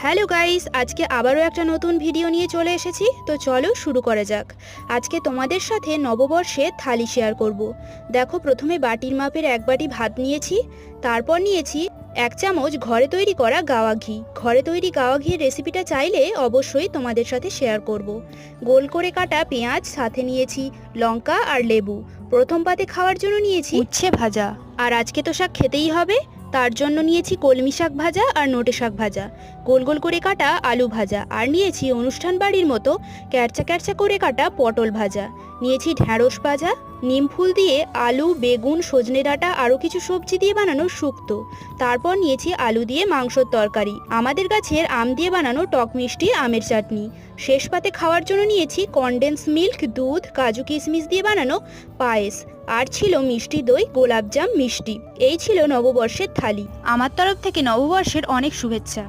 Hello guys, আজকে আবারও একটা নতুন ভিডিও নিয়ে চলে এসেছি। তো চলো শুরু করা যাক। আজকে তোমাদের সাথে নববর্ষে থালি শেয়ার করব। দেখো, প্রথমে বাটির মাপের এক বাটি ভাত নিয়েছি। তারপর নিয়েছি 1 চামচ ঘরে তৈরি করা গাওয়া ঘি। ঘরে তৈরি গাওয়া ঘির রেসিপিটা চাইলে অবশ্যই তোমাদের সাথে শেয়ার করব। গোল করে কাটা পেঁয়াজ, সাথে নিয়েছি লঙ্কা আর লেবু। প্রথম পাতে খাওয়ার জন্য নিয়েছি উচ্ছে ভাজা। আর আজকে তো শাক খেতেই হবে, তার জন্য নিয়েছি কলমি শাক ভাজা আর নোটে শাক ভাজা, গোল গোল করে কাটা আলু ভাজা, আর নিয়েছি অনুষ্ঠান বাড়ির মতো ক্যারচা ক্যারচা করে কাটা পটল ভাজা। নিয়েছি ঢ্যাঁড়স ভাজা, নিম ফুল দিয়ে আলু, বেগুন, সজনে ডাঁটা আরও কিছু সবজি দিয়ে বানানো শুক্তো। তারপর নিয়েছি আলু দিয়ে মাংসর তরকারি, আমাদের গাছের আম দিয়ে বানানো টক মিষ্টি আমের চাটনি। শেষ পাতে খাওয়ার জন্য নিয়েছি কনডেন্স মিল্ক, দুধ, কাজু কিশমিশ দিয়ে বানানো পায়েস। আর ছিল মিষ্টি দই, গোলাপজাম, মিষ্টি। এই ছিল নববর্ষের থালি। আমার তরফ থেকে নববর্ষের অনেক শুভেচ্ছা।